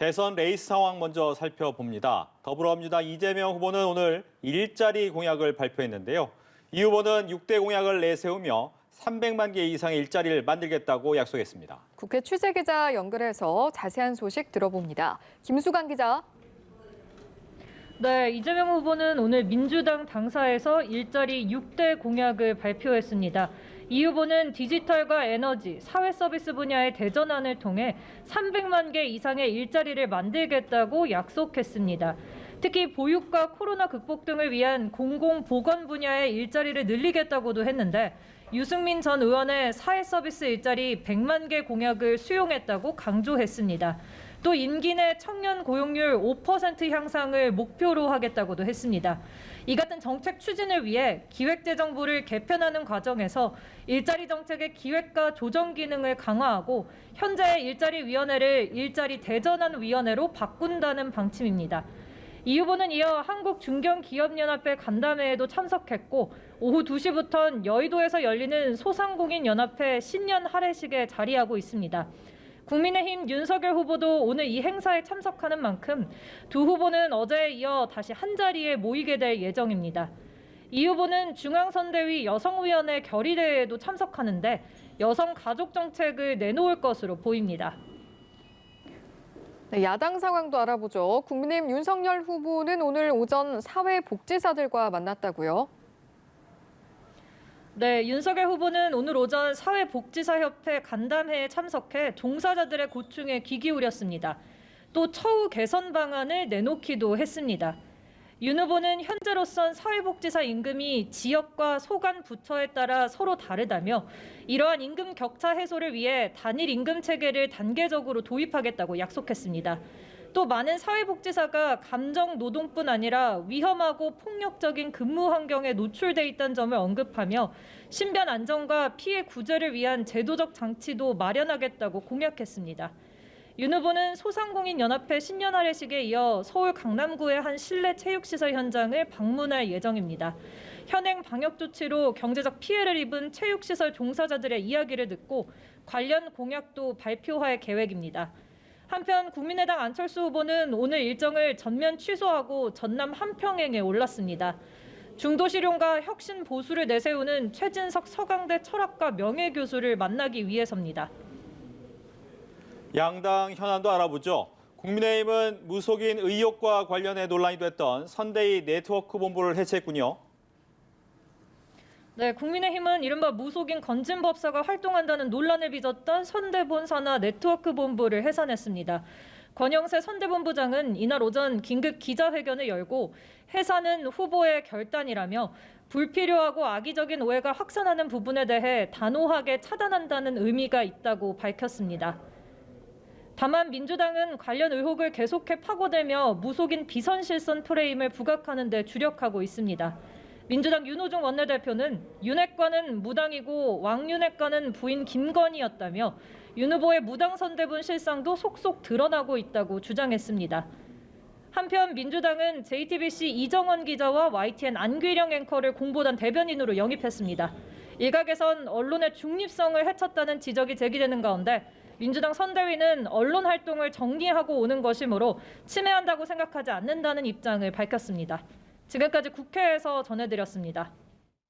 대선 레이스 상황 먼저 살펴봅니다. 더불어민주당 이재명 후보는 오늘 일자리 공약을 발표했는데요. 이 후보는 6대 공약을 내세우며 300만 개 이상의 일자리를 만들겠다고 약속했습니다. 국회 취재기자 연결해서 자세한 소식 들어봅니다. 김수강 기자. 네, 이재명 후보는 오늘 민주당 당사에서 일자리 6대 공약을 발표했습니다. 이 후보는 디지털과 에너지, 사회 서비스 분야의 대전환을 통해 300만 개 이상의 일자리를 만들겠다고 약속했습니다. 특히 보육과 코로나 극복 등을 위한 공공보건 분야의 일자리를 늘리겠다고도 했는데 유승민 전 의원의 사회 서비스 일자리 100만 개 공약을 수용했다고 강조했습니다. 또 임기 내 청년 고용률 5% 향상을 목표로 하겠다고도 했습니다. 이 같은 정책 추진을 위해 기획재정부를 개편하는 과정에서 일자리 정책의 기획과 조정 기능을 강화하고 현재의 일자리위원회를 일자리 대전환위원회로 바꾼다는 방침입니다. 이 후보는 이어 한국중견기업연합회 간담회에도 참석했고 오후 2시부터는 여의도에서 열리는 소상공인연합회 신년 할애식에 자리하고 있습니다. 국민의힘 윤석열 후보도 오늘 이 행사에 참석하는 만큼 두 후보는 어제에 이어 다시 한자리에 모이게 될 예정입니다. 이 후보는 중앙선대위 여성위원회 결의대회에도 참석하는데 여성 가족 정책을 내놓을 것으로 보입니다. 네, 야당 상황도 알아보죠. 국민의힘 윤석열 후보는 오늘 오전 사회복지사들과 만났다고요? 네, 윤석열 후보는 오늘 오전 사회복지사협회 간담회에 참석해 종사자들의 고충에 귀 기울였습니다. 또 처우 개선 방안을 내놓기도 했습니다. 윤 후보는 현재로선 사회복지사 임금이 지역과 소관 부처에 따라 서로 다르다며 이러한 임금 격차 해소를 위해 단일 임금 체계를 단계적으로 도입하겠다고 약속했습니다. 또 많은 사회복지사가 감정 노동뿐 아니라 위험하고 폭력적인 근무 환경에 노출돼 있다는 점을 언급하며 신변 안정과 피해 구제를 위한 제도적 장치도 마련하겠다고 공약했습니다. 윤 후보는 소상공인연합회 신년 할애식에 이어 서울 강남구의 한 실내 체육시설 현장을 방문할 예정입니다. 현행 방역 조치로 경제적 피해를 입은 체육시설 종사자들의 이야기를 듣고 관련 공약도 발표할 계획입니다. 한편 국민의당 안철수 후보는 오늘 일정을 전면 취소하고 전남 함평행에 올랐습니다. 중도실용과 혁신 보수를 내세우는 최진석 서강대 철학과 명예교수를 만나기 위해서입니다. 양당 현안도 알아보죠. 국민의힘은 무속인 의혹과 관련해 논란이 됐던 선대위 네트워크 본부를 해체했군요. 네, 국민의힘은 이른바 무속인 건진법사가 활동한다는 논란을 빚었던 선대본사나 네트워크 본부를 해산했습니다. 권영세 선대본부장은 이날 오전 긴급 기자회견을 열고 해산은 후보의 결단이라며 불필요하고 악의적인 오해가 확산하는 부분에 대해 단호하게 차단한다는 의미가 있다고 밝혔습니다. 다만 민주당은 관련 의혹을 계속해 파고들며 무속인 비선실선 프레임을 부각하는 데 주력하고 있습니다. 민주당 윤호중 원내대표는 윤핵관은 무당이고 왕윤핵관은 부인 김건희였다며 윤 후보의 무당 선대본 실상도 속속 드러나고 있다고 주장했습니다. 한편 민주당은 JTBC 이정원 기자와 YTN 안규령 앵커를 공보단 대변인으로 영입했습니다. 일각에선 언론의 중립성을 해쳤다는 지적이 제기되는 가운데 민주당 선대위는 언론 활동을 정리하고 오는 것이므로 침해한다고 생각하지 않는다는 입장을 밝혔습니다. 지금까지 국회에서 전해드렸습니다.